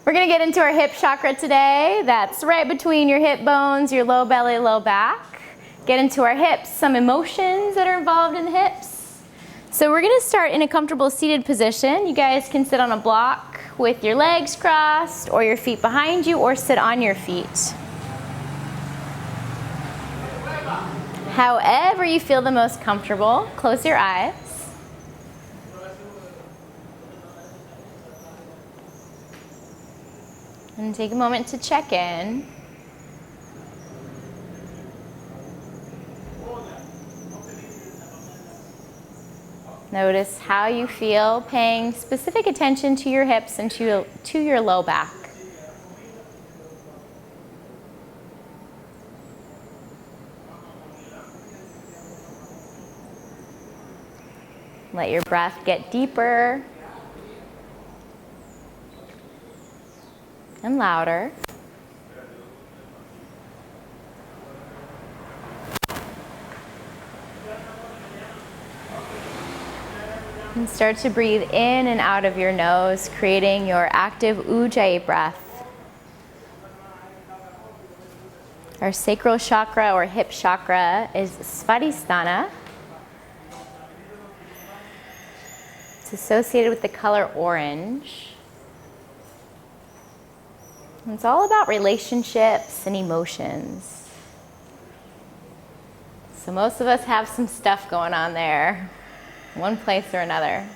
We're gonna get into our hip chakra today. That's right between your hip bones, your low belly, low back. Get into our hips, some emotions that are involved in the hips. So we're gonna start in a comfortable seated position. You guys can sit on a block with your legs crossed or your feet behind you, or sit on your feet. However you feel the most comfortable, close your eyes. And take a moment to check in. Notice how you feel, paying specific attention to your hips and to your low back. Let your breath get deeper and louder. And start to breathe in and out of your nose, creating your active ujjayi breath. Our sacral chakra or hip chakra is Svadhisthana. It's associated with the color orange. And it's all about relationships and emotions. So most of us have some stuff going on there, one place or another.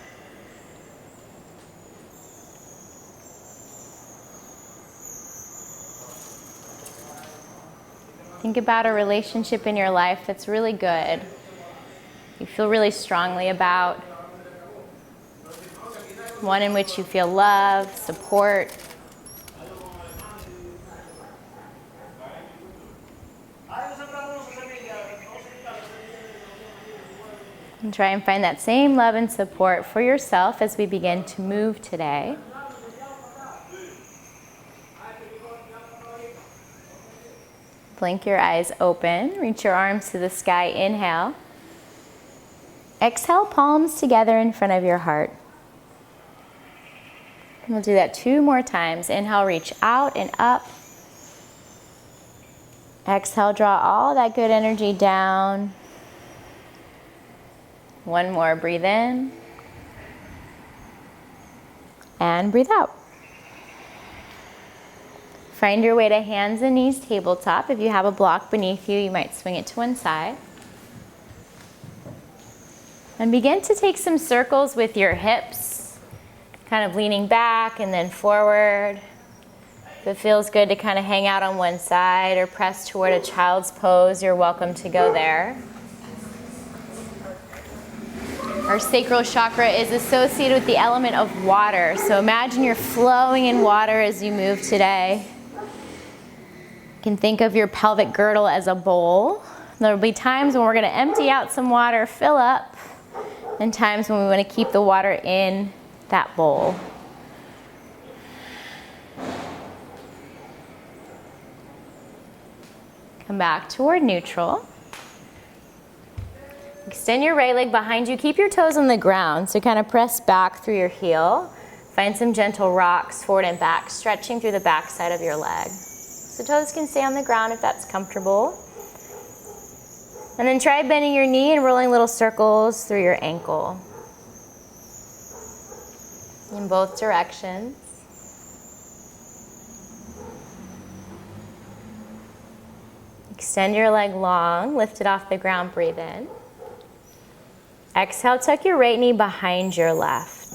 Think about a relationship in your life that's really good, you feel really strongly about, one in which you feel love, support. And try and find that same love and support for yourself as we begin to move today. Blink your eyes open, reach your arms to the sky, inhale. Exhale, palms together in front of your heart. And we'll do that 2 more times. Inhale, reach out and up. Exhale, draw all that good energy down. 1 more, breathe in. And breathe out. Find your way to hands and knees tabletop. If you have a block beneath you, you might swing it to one side. And begin to take some circles with your hips, kind of leaning back and then forward. If it feels good to kind of hang out on one side or press toward a child's pose, you're welcome to go there. Our sacral chakra is associated with the element of water. So imagine you're flowing in water as you move today. You can think of your pelvic girdle as a bowl. There will be times when we're going to empty out some water, fill up, and times when we want to keep the water in that bowl. Come back toward neutral. Extend your right leg behind you. Keep your toes on the ground. So kind of press back through your heel. Find some gentle rocks forward and back, stretching through the back side of your leg. So toes can stay on the ground if that's comfortable. And then try bending your knee and rolling little circles through your ankle. In both directions. Extend your leg long, lift it off the ground, breathe in. Exhale, tuck your right knee behind your left.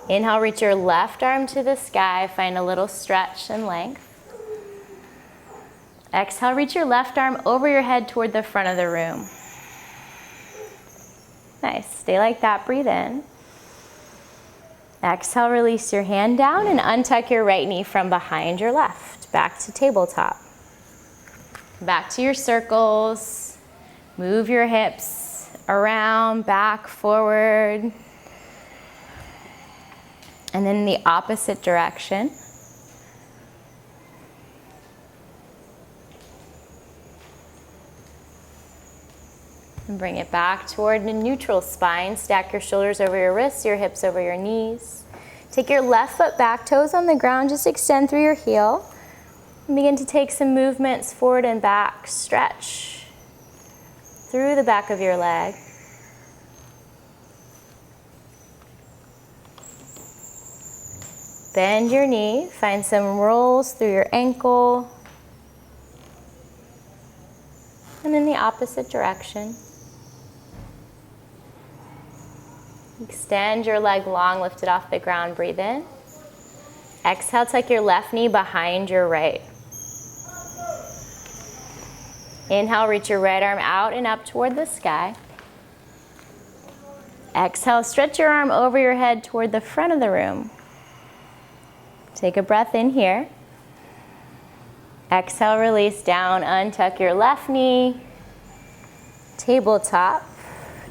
Inhale, reach your left arm to the sky, find a little stretch and length. Exhale, reach your left arm over your head toward the front of the room. Nice, stay like that, breathe in. Exhale, release your hand down and untuck your right knee from behind your left, back to tabletop. Back to your circles. Move your hips around, back, forward. And then in the opposite direction. And bring it back toward a neutral spine. Stack your shoulders over your wrists, your hips over your knees. Take your left foot back, toes on the ground, just extend through your heel. And begin to take some movements forward and back. Stretch through the back of your leg. Bend your knee, find some rolls through your ankle. And in the opposite direction. Extend your leg long, lift it off the ground, breathe in. Exhale, tuck your left knee behind your right. Inhale, reach your right arm out and up toward the sky. Exhale, stretch your arm over your head toward the front of the room. Take a breath in here. Exhale, release down, untuck your left knee. Tabletop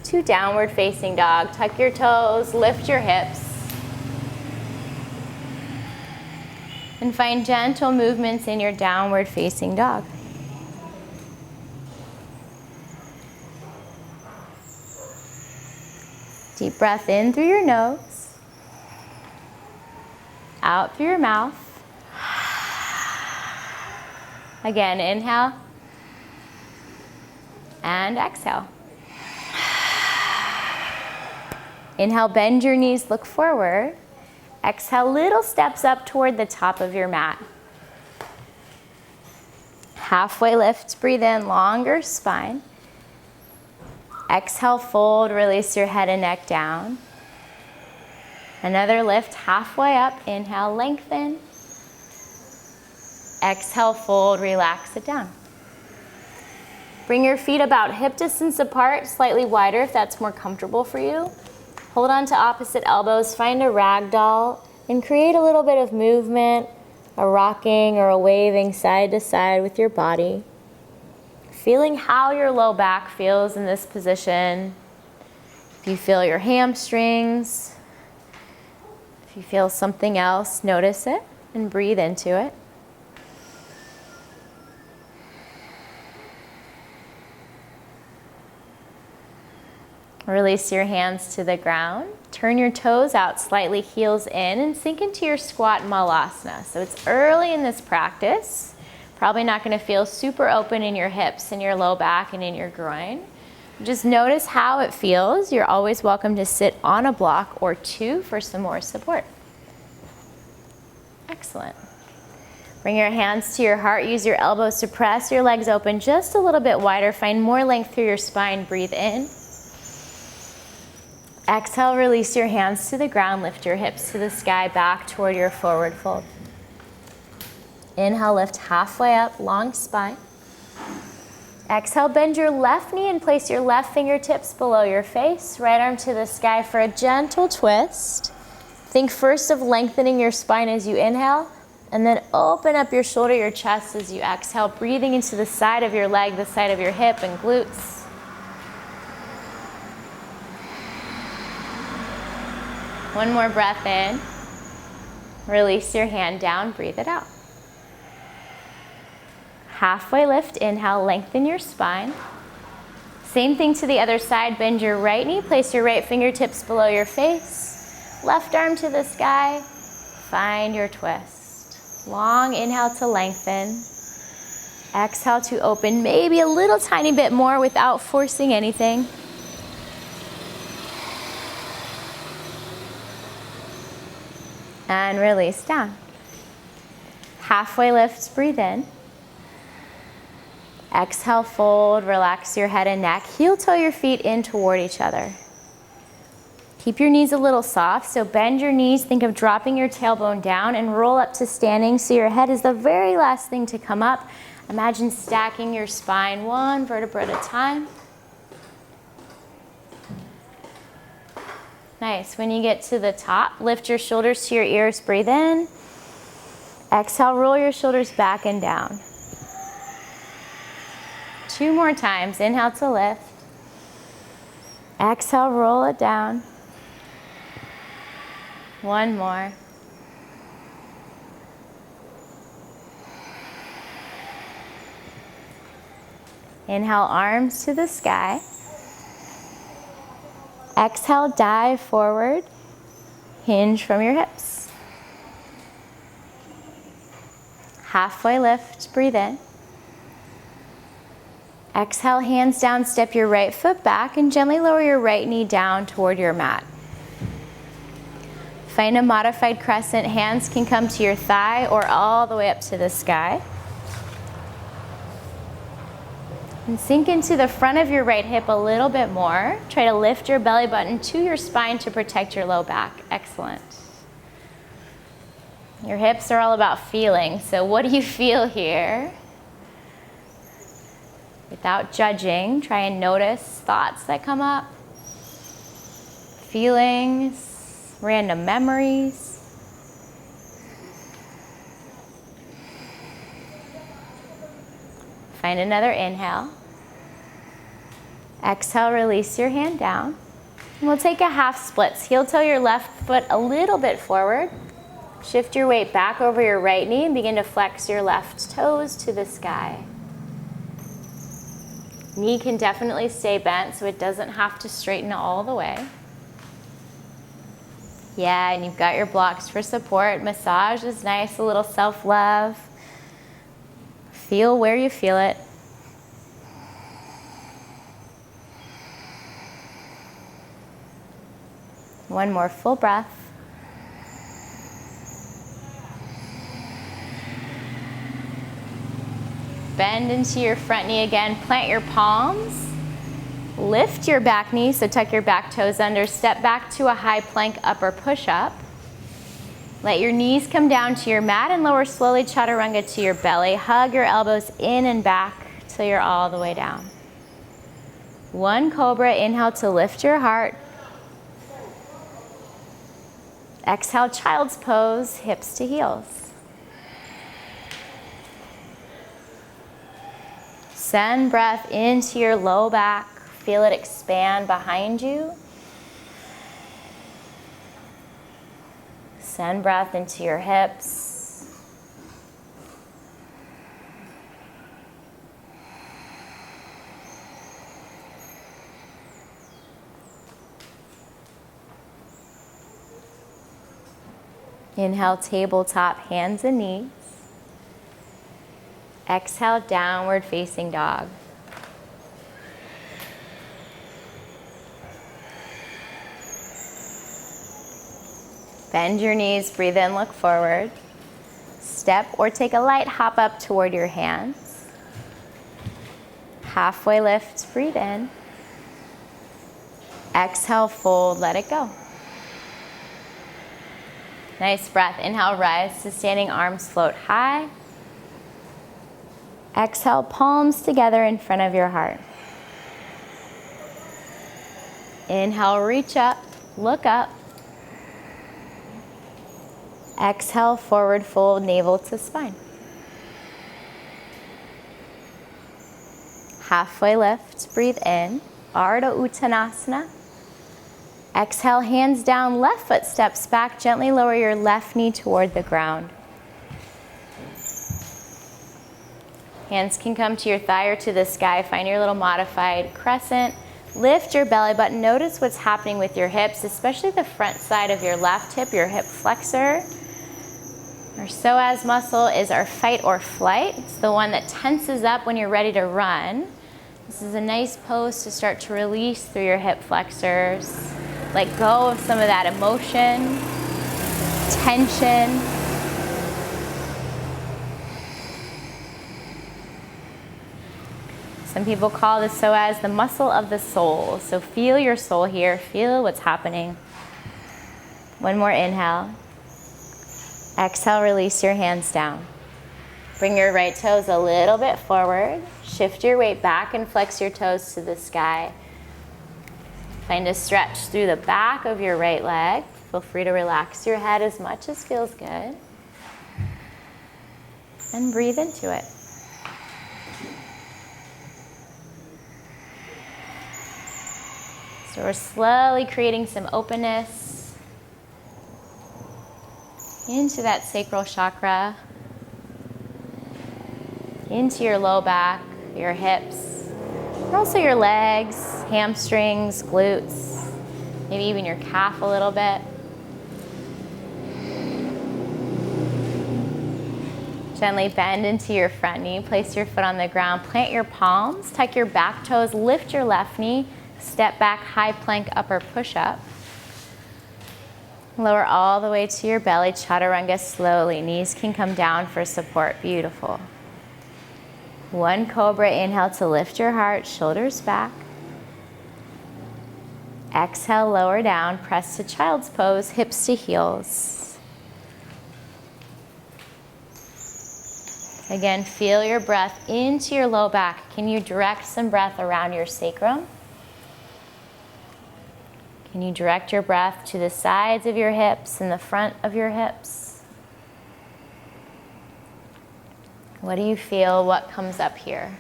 to downward facing dog. Tuck your toes, lift your hips. And find gentle movements in your downward facing dog. Deep breath in through your nose. Out through your mouth. Again, inhale. And exhale. Inhale, bend your knees, look forward. Exhale, little steps up toward the top of your mat. Halfway lift, breathe in, longer spine. Exhale, fold, release your head and neck down. Another lift, halfway up, inhale, lengthen. Exhale, fold, relax it down. Bring your feet about hip distance apart, slightly wider if that's more comfortable for you. Hold on to opposite elbows, find a ragdoll, and create a little bit of movement, a rocking or a waving side to side with your body. Feeling how your low back feels in this position. If you feel your hamstrings, if you feel something else, notice it and breathe into it. Release your hands to the ground. Turn your toes out slightly, heels in, and sink into your squat malasana. So it's early in this practice. Probably not going to feel super open in your hips and your low back and in your groin. Just notice how it feels. You're always welcome to sit on a block or two for some more support. Excellent. Bring your hands to your heart. Use your elbows to press your legs open just a little bit wider. Find more length through your spine. Breathe in. Exhale, release your hands to the ground. Lift your hips to the sky, back toward your forward fold. Inhale, lift halfway up, long spine. Exhale, bend your left knee and place your left fingertips below your face. Right arm to the sky for a gentle twist. Think first of lengthening your spine as you inhale, and then open up your shoulder, your chest as you exhale, breathing into the side of your leg, the side of your hip and glutes. One more breath in. Release your hand down, breathe it out. Halfway lift, inhale, lengthen your spine. Same thing to the other side, bend your right knee, place your right fingertips below your face. Left arm to the sky, find your twist. Long inhale to lengthen. Exhale to open, maybe a little tiny bit more without forcing anything. And release down. Halfway lifts, breathe in. Exhale, fold, relax your head and neck. Heel toe your feet in toward each other. Keep your knees a little soft, so bend your knees, think of dropping your tailbone down and roll up to standing so your head is the very last thing to come up. Imagine stacking your spine one vertebra at a time. Nice. When you get to the top, lift your shoulders to your ears, breathe in. Exhale, roll your shoulders back and down. 2 more times. Inhale to lift. Exhale, roll it down. 1 more. Inhale, arms to the sky. Exhale, dive forward. Hinge from your hips. Halfway lift, breathe in. Exhale, hands down, step your right foot back and gently lower your right knee down toward your mat. Find a modified crescent. Hands can come to your thigh or all the way up to the sky. And sink into the front of your right hip a little bit more. Try to lift your belly button to your spine to protect your low back. Excellent. Your hips are all about feeling, so what do you feel here? Without judging, try and notice thoughts that come up, feelings, random memories. Find another inhale. Exhale, release your hand down. And we'll take a half splits. Heel toe your left foot a little bit forward. Shift your weight back over your right knee and begin to flex your left toes to the sky. Knee can definitely stay bent so it doesn't have to straighten all the way. Yeah, and you've got your blocks for support. Massage is nice, a little self-love. Feel where you feel it. One more full breath. Bend into your front knee again. Plant your palms. Lift your back knee, so tuck your back toes under. Step back to a high plank upper push-up. Let your knees come down to your mat and lower slowly chaturanga to your belly. Hug your elbows in and back till you're all the way down. One cobra. Inhale to lift your heart. Exhale, child's pose, hips to heels. Send breath into your low back. Feel it expand behind you. Send breath into your hips. Inhale, tabletop, hands and knees. Exhale, downward facing dog. Bend your knees, breathe in, look forward. Step or take a light hop up toward your hands. Halfway lift, breathe in. Exhale, fold, let it go. Nice breath. Inhale, rise to standing, arms float high. Exhale, palms together in front of your heart. Inhale, reach up, look up. Exhale, forward fold, navel to spine. Halfway lift, breathe in, Ardha Uttanasana. Exhale, hands down, left foot steps back, gently lower your left knee toward the ground. Hands can come to your thigh or to the sky. Find your little modified crescent. Lift your belly button. Notice what's happening with your hips, especially the front side of your left hip, your hip flexor. Our psoas muscle is our fight or flight. It's the one that tenses up when you're ready to run. This is a nice pose to start to release through your hip flexors. Let go of some of that emotion, tension. Some people call the psoas the muscle of the soul. So feel your soul here. Feel what's happening. One more inhale. Exhale, release your hands down. Bring your right toes a little bit forward. Shift your weight back and flex your toes to the sky. Find a stretch through the back of your right leg. Feel free to relax your head as much as feels good. And breathe into it. So we're slowly creating some openness into that sacral chakra, into your low back, your hips, and also your legs, hamstrings, glutes. maybe even your calf a little bit. Gently bend into your front knee, place your foot on the ground, plant your palms, tuck your back toes, lift your left knee, step back, high plank, upper push-up. Lower all the way to your belly, chaturanga slowly. Knees can come down for support, beautiful. One cobra, inhale to lift your heart, shoulders back. Exhale, lower down, press to child's pose, hips to heels. Again, feel your breath into your low back. Can you direct some breath around your sacrum? Can you direct your breath to the sides of your hips and the front of your hips? What do you feel? What comes up here?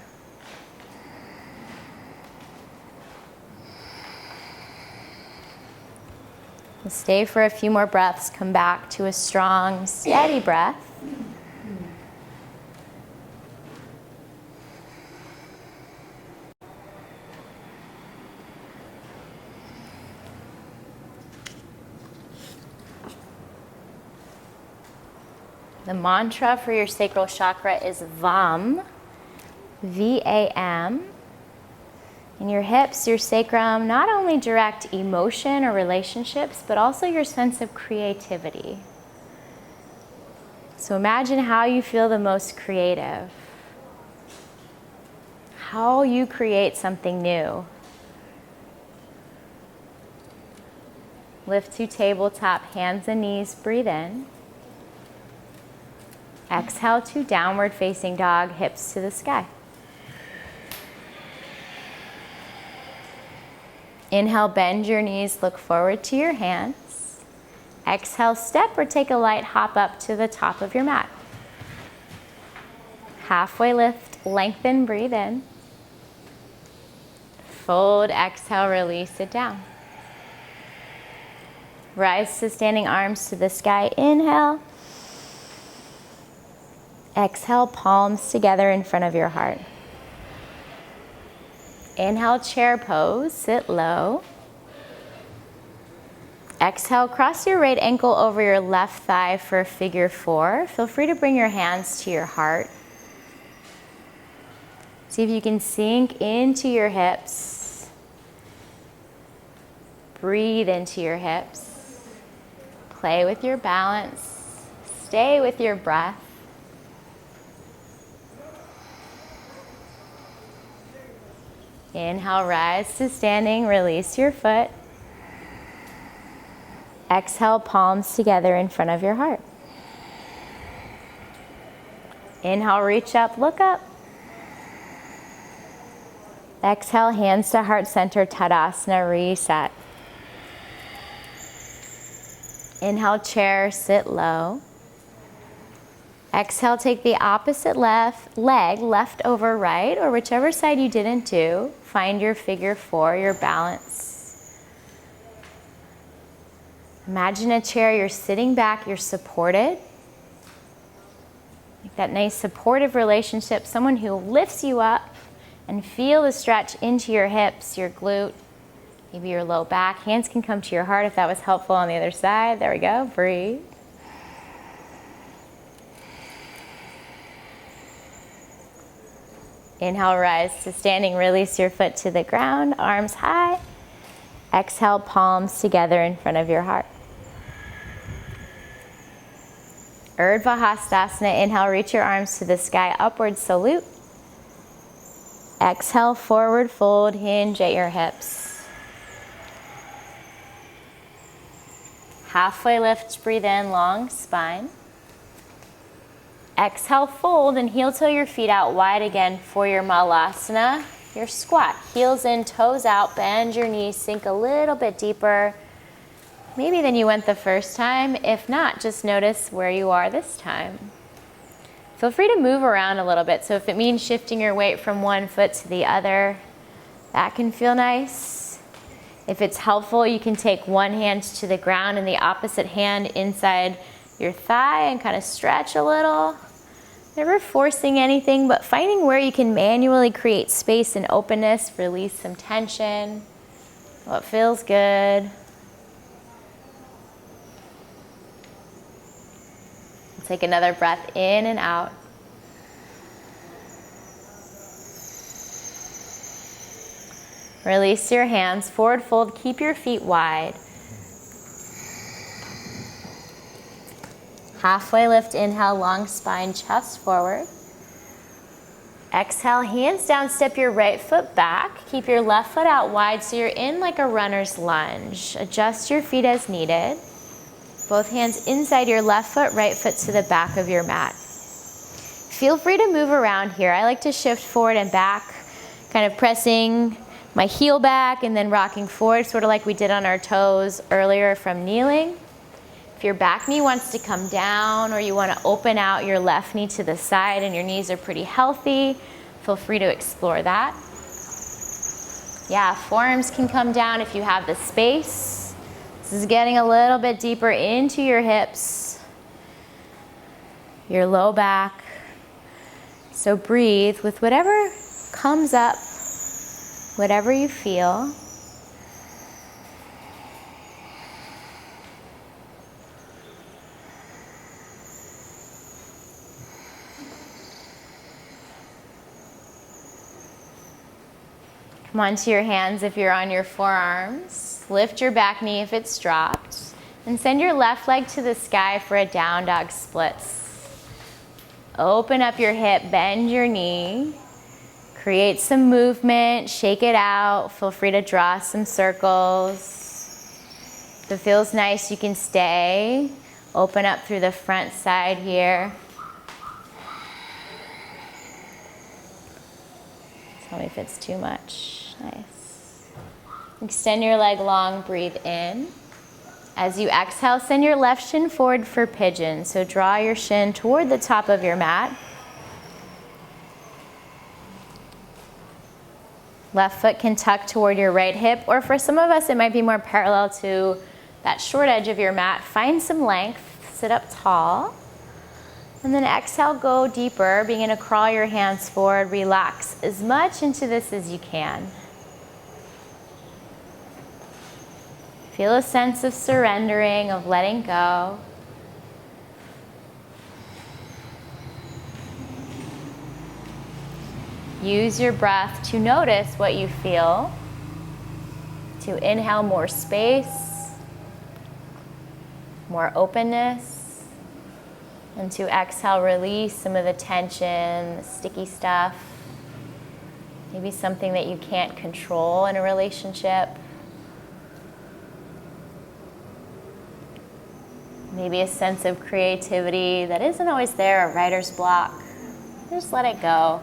Stay for a few more breaths. Come back to a strong, steady breath. The mantra for your sacral chakra is VAM, V-A-M. In your hips, your sacrum not only direct emotion or relationships, but also your sense of creativity. So imagine how you feel the most creative. How you create something new. Lift to tabletop, hands and knees, breathe in. Exhale to downward facing dog, hips to the sky. Inhale, bend your knees, look forward to your hands. Exhale, step or take a light hop up to the top of your mat. Halfway lift, lengthen, breathe in. Fold, exhale, release it down. Rise to standing, arms to the sky, inhale. Exhale, palms together in front of your heart. Inhale, chair pose, sit low. Exhale, cross your right ankle over your left thigh for figure 4. Feel free to bring your hands to your heart. See if you can sink into your hips. Breathe into your hips. Play with your balance. Stay with your breath. Inhale, rise to standing, release your foot. Exhale, palms together in front of your heart. Inhale, reach up, look up. Exhale, hands to heart center, Tadasana, reset. Inhale, chair, sit low. Exhale, take the opposite left leg, left over right, or whichever side you didn't do. Find your figure 4, your balance. Imagine a chair, you're sitting back, you're supported. Like that nice supportive relationship, someone who lifts you up, and feel the stretch into your hips, your glute, maybe your low back. Hands can come to your heart if that was helpful on the other side. There we go, breathe. Inhale, rise to standing, release your foot to the ground, arms high. Exhale, palms together in front of your heart. Urdhva Hastasana, inhale, reach your arms to the sky, upward salute. Exhale, forward fold, hinge at your hips. Halfway lift, breathe in, long spine. Exhale, fold and heel toe your feet out wide again for your Malasana, your squat. Heels in, toes out, bend your knees, sink a little bit deeper. Maybe than you went the first time. If not, just notice where you are this time. Feel free to move around a little bit. So if it means shifting your weight from one foot to the other, that can feel nice. If it's helpful, you can take one hand to the ground and the opposite hand inside your thigh and kind of stretch a little. Never forcing anything, but finding where you can manually create space and openness, release some tension. What feels good. Take another breath in and out. Release your hands, forward fold, keep your feet wide. Halfway lift, inhale, long spine, chest forward. Exhale, hands down, step your right foot back. Keep your left foot out wide so you're in like a runner's lunge. Adjust your feet as needed. Both hands inside your left foot, right foot to the back of your mat. Feel free to move around here. I like to shift forward and back, kind of pressing my heel back and then rocking forward, sort of like we did on our toes earlier from kneeling. If your back knee wants to come down or you want to open out your left knee to the side and your knees are pretty healthy, feel free to explore that. Yeah, forearms can come down if you have the space. This is getting a little bit deeper into your hips, your low back. So breathe with whatever comes up, whatever you feel. Come onto your hands if you're on your forearms. Lift your back knee if it's dropped. And send your left leg to the sky for a down dog splits. Open up your hip, bend your knee. Create some movement, shake it out. Feel free to draw some circles. If it feels nice, you can stay. Open up through the front side here. Tell me if it's too much. Nice. Extend your leg long, breathe in. As you exhale, send your left shin forward for pigeon. So draw your shin toward the top of your mat. Left foot can tuck toward your right hip, or for some of us, it might be more parallel to that short edge of your mat. Find some length, sit up tall. And then exhale, go deeper. Begin to crawl your hands forward. Relax as much into this as you can. Feel a sense of surrendering, of letting go. Use your breath to notice what you feel. To inhale more space, more openness. And to exhale, release some of the tension, the sticky stuff. Maybe something that you can't control in a relationship. Maybe a sense of creativity that isn't always there, a writer's block. Just let it go.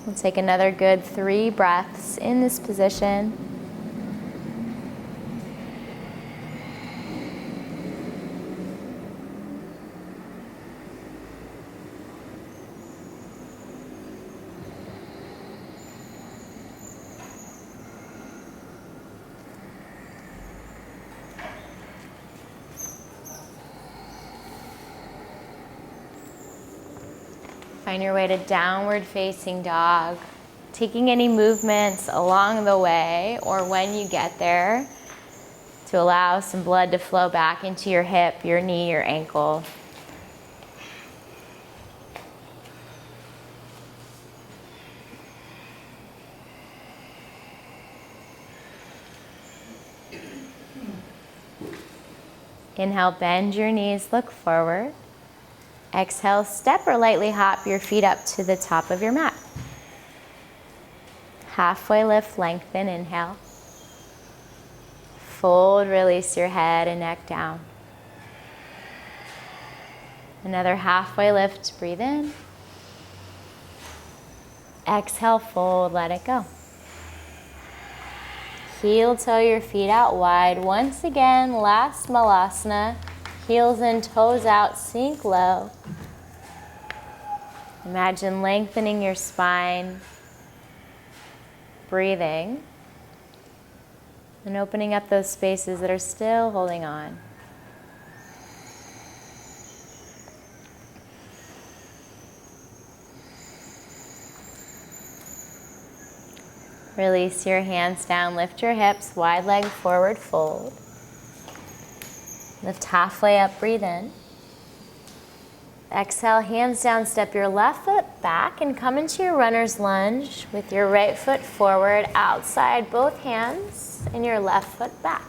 We'll take another good 3 breaths in this position. Find your way to downward facing dog. Taking any movements along the way or when you get there to allow some blood to flow back into your hip, your knee, your ankle. Inhale, bend your knees, look forward. Exhale, step or lightly hop your feet up to the top of your mat. Halfway lift, lengthen, inhale. Fold, release your head and neck down. Another halfway lift, breathe in. Exhale, fold, let it go. Heel toe your feet out wide. Once again, last malasana. Heels in, toes out, sink low. Imagine lengthening your spine. Breathing. And opening up those spaces that are still holding on. Release your hands down, lift your hips, wide leg forward fold. Lift halfway up, breathe in. Exhale, hands down, step your left foot back and come into your runner's lunge with your right foot forward, outside both hands, and your left foot back.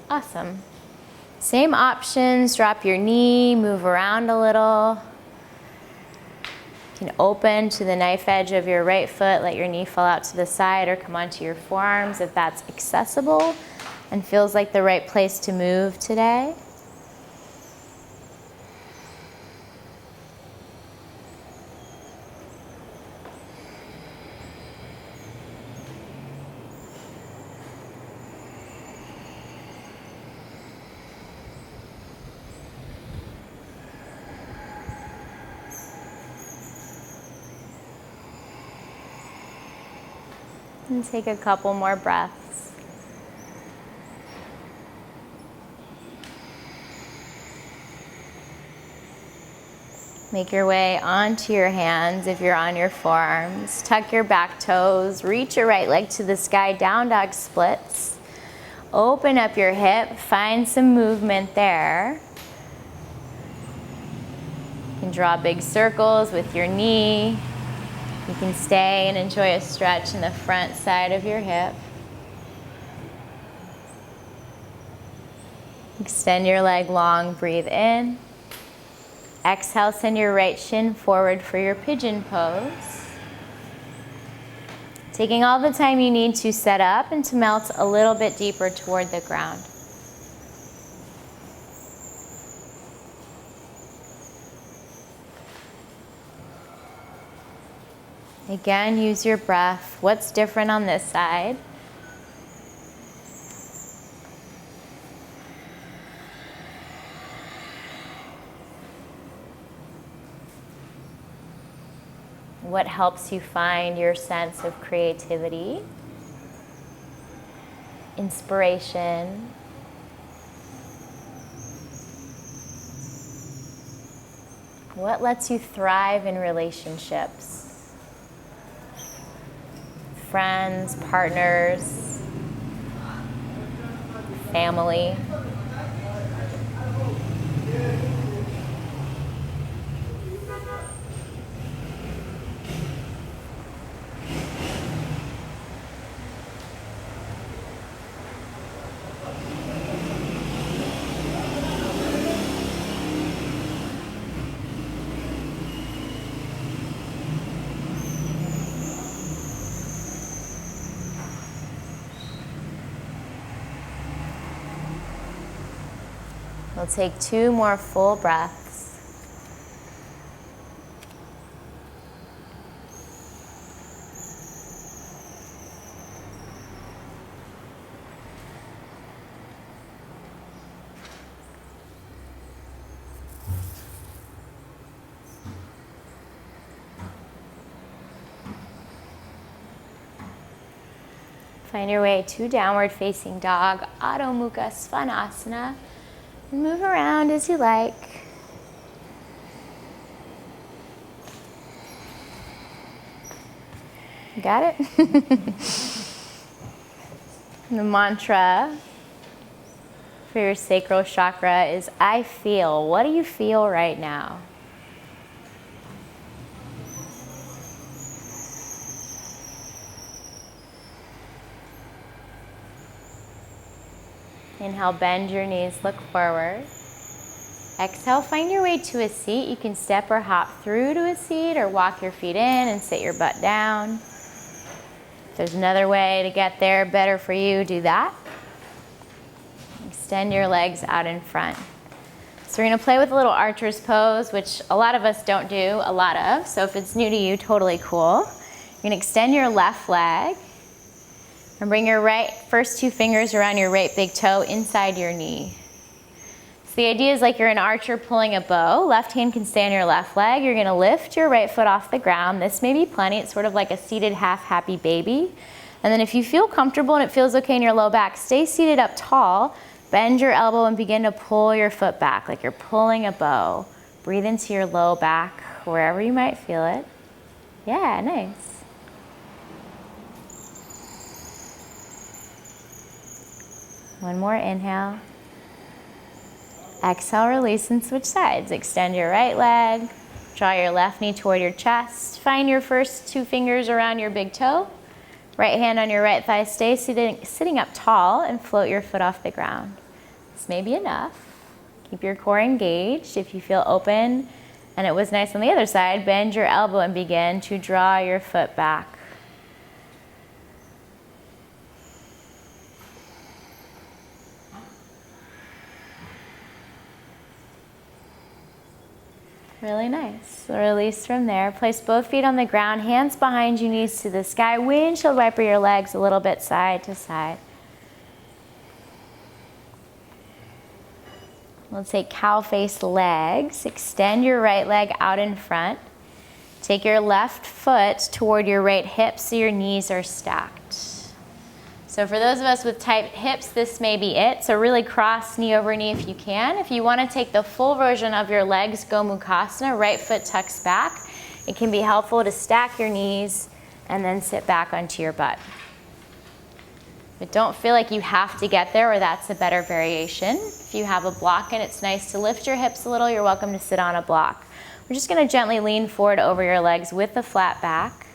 Awesome. Same options, drop your knee, move around a little. You can open to the knife edge of your right foot, let your knee fall out to the side or come onto your forearms if that's accessible and feels like the right place to move today. And take a couple more breaths. Make your way onto your hands if you're on your forearms. Tuck your back toes. Reach your right leg to the sky, down dog splits. Open up your hip. Find some movement there. You can draw big circles with your knee. You can stay and enjoy a stretch in the front side of your hip. Extend your leg long, breathe in. Exhale, send your right shin forward for your pigeon pose. Taking all the time you need to set up and to melt a little bit deeper toward the ground. Again, use your breath. What's different on this side? What helps you find your sense of creativity, inspiration? What lets you thrive in relationships? Friends, partners, family. We'll take 2 more full breaths. Find your way to downward facing dog, Adho Mukha Svanasana. And move around as you like. Got it? The mantra for your sacral chakra is, I feel. What do you feel right now? Inhale, bend your knees, look forward. Exhale, find your way to a seat. You can step or hop through to a seat or walk your feet in and sit your butt down. If there's another way to get there, better for you, do that. Extend your legs out in front. So we're going to play with a little archer's pose, which a lot of us don't do a lot of. So if it's new to you, totally cool. You're going to extend your left leg. And bring your first 2 fingers around your right big toe inside your knee. So the idea is like you're an archer pulling a bow. Left hand can stay on your left leg. You're gonna lift your right foot off the ground. This may be plenty. It's sort of like a seated half happy baby. And then if you feel comfortable and it feels okay in your low back, stay seated up tall. Bend your elbow and begin to pull your foot back like you're pulling a bow. Breathe into your low back, wherever you might feel it. Yeah, nice. One more inhale. Exhale, release and switch sides. Extend your right leg. Draw your left knee toward your chest. Find your first 2 fingers around your big toe. Right hand on your right thigh. Stay sitting up tall and float your foot off the ground. This may be enough. Keep your core engaged. If you feel open and it was nice on the other side, bend your elbow and begin to draw your foot back. Really nice. Release from there. Place both feet on the ground, hands behind you, knees to the sky. Windshield wiper your legs a little bit side to side. We'll take cow face legs. Extend your right leg out in front. Take your left foot toward your right hip so your knees are stacked. So for those of us with tight hips, this may be it. So really cross knee over knee if you can. If you want to take the full version of your legs, Gomukhasana, right foot tucks back. It can be helpful to stack your knees and then sit back onto your butt. But don't feel like you have to get there or that's a better variation. If you have a block and it's nice to lift your hips a little, you're welcome to sit on a block. We're just going to gently lean forward over your legs with a flat back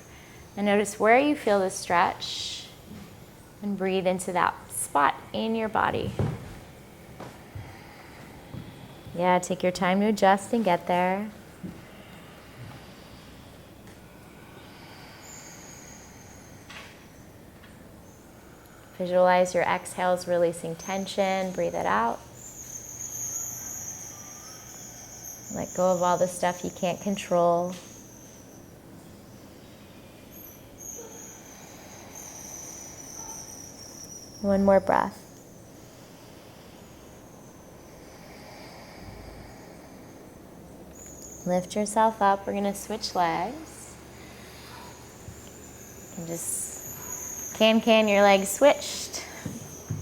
and notice where you feel the stretch. And breathe into that spot in your body. Yeah, take your time to adjust and get there. Visualize your exhales releasing tension. Breathe it out. Let go of all the stuff you can't control. One more breath. Lift yourself up. We're going to switch legs. And just can your legs switched.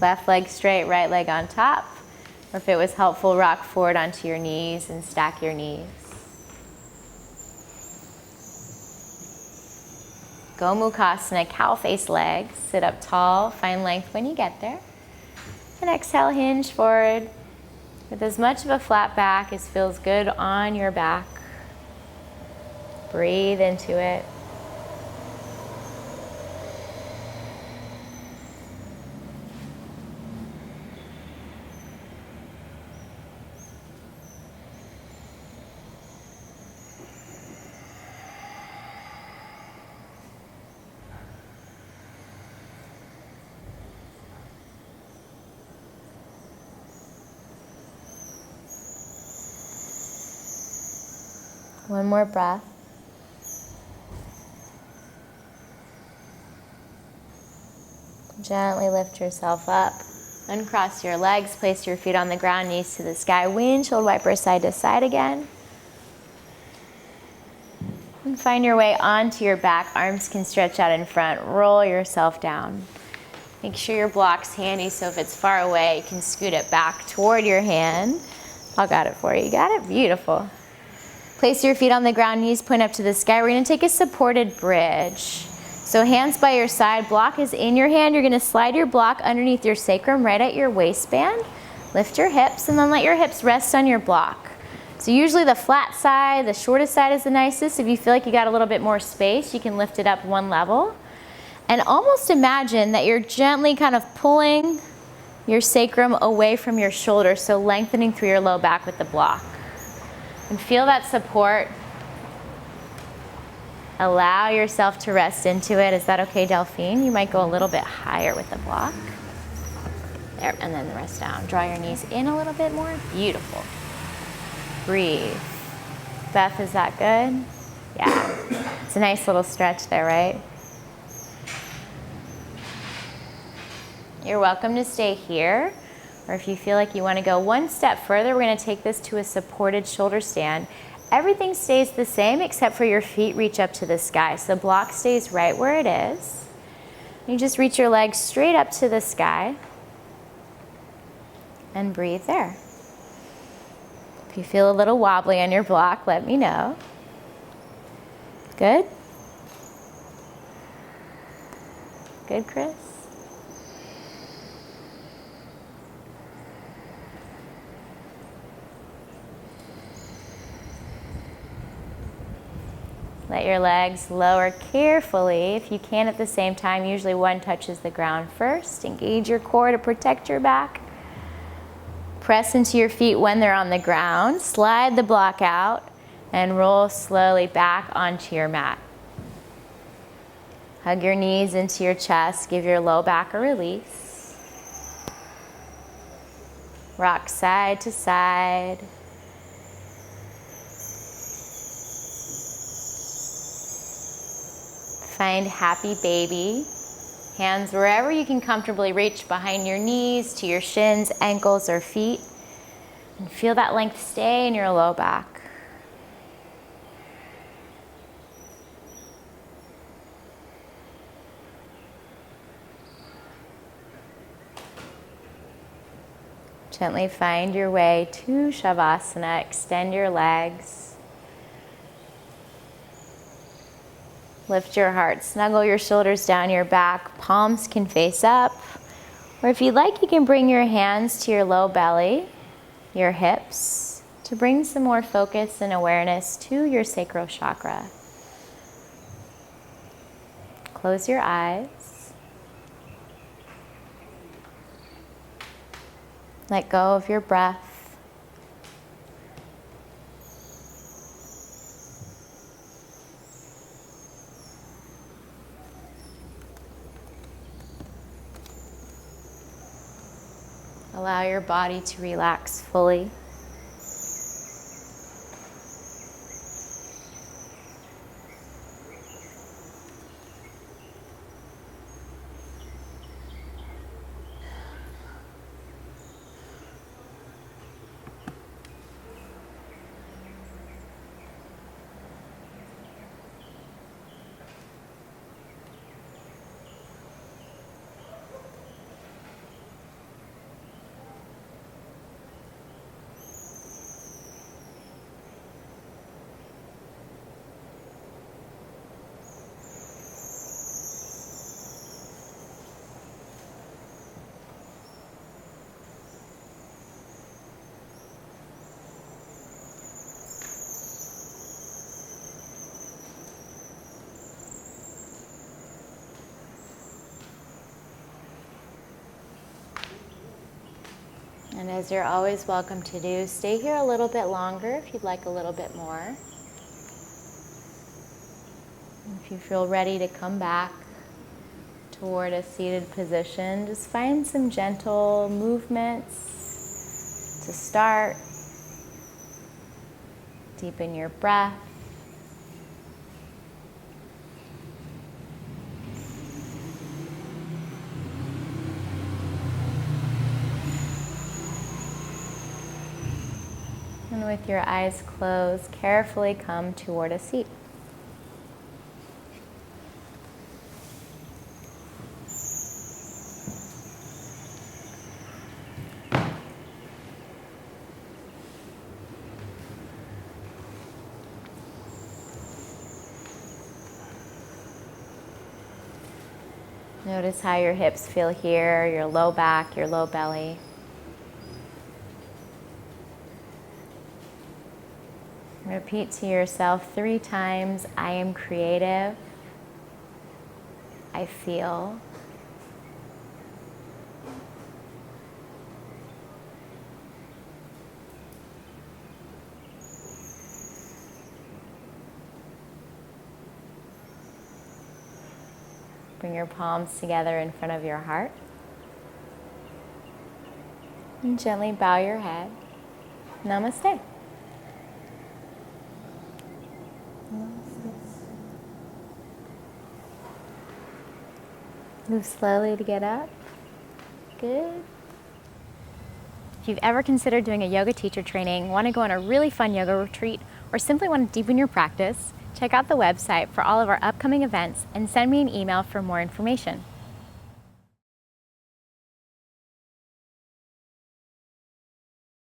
Left leg straight, right leg on top. Or if it was helpful, rock forward onto your knees and stack your knees. Gomukhasana, cow face legs. Sit up tall, find length when you get there. And exhale, hinge forward with as much of a flat back as feels good on your back. Breathe into it. One more breath. Gently lift yourself up. Uncross your legs. Place your feet on the ground, knees to the sky. Windshield wiper side to side again. And find your way onto your back. Arms can stretch out in front. Roll yourself down. Make sure your block's handy, so if it's far away, you can scoot it back toward your hand. I got it for you. You got it? Beautiful. Place your feet on the ground, knees point up to the sky. We're going to take a supported bridge. So hands by your side, block is in your hand. You're going to slide your block underneath your sacrum right at your waistband. Lift your hips and then let your hips rest on your block. So usually the flat side, the shortest side is the nicest. If you feel like you got a little bit more space, you can lift it up one level. And almost imagine that you're gently kind of pulling your sacrum away from your shoulder, so lengthening through your low back with the block. And feel that support. Allow yourself to rest into it. Is that okay, Delphine? You might go a little bit higher with the block. There, and then the rest down. Draw your knees in a little bit more. Beautiful. Breathe. Beth, is that good? Yeah. It's a nice little stretch there, right? You're welcome to stay here, Or if you feel like you want to go one step further, we're going to take this to a supported shoulder stand. Everything stays the same except for your feet reach up to the sky. So the block stays right where it is. You just reach your legs straight up to the sky and breathe there. If you feel a little wobbly on your block, let me know. Good? Good, Chris? Let your legs lower carefully. If you can at the same time, usually one touches the ground first. Engage your core to protect your back. Press into your feet when they're on the ground. Slide the block out and roll slowly back onto your mat. Hug your knees into your chest. Give your low back a release. Rock side to side. Find happy baby. Hands wherever you can comfortably reach, behind your knees, to your shins, ankles, or feet. And feel that length stay in your low back. Gently find your way to Shavasana. Extend your legs. Lift your heart, snuggle your shoulders down your back, palms can face up. Or if you'd like, you can bring your hands to your low belly, your hips, to bring some more focus and awareness to your sacral chakra. Close your eyes. Let go of your breath. Allow your body to relax fully. And as you're always welcome to do, stay here a little bit longer if you'd like a little bit more. If you feel ready to come back toward a seated position, just find some gentle movements to start. Deepen your breath. And with your eyes closed, carefully come toward a seat. Notice how your hips feel here, your low back, your low belly. Repeat to yourself 3 times, I am creative, I feel. Bring your palms together in front of your heart. And gently bow your head. Namaste. Move slowly to get up. Good. If you've ever considered doing a yoga teacher training, want to go on a really fun yoga retreat, or simply want to deepen your practice, check out the website for all of our upcoming events and send me an email for more information.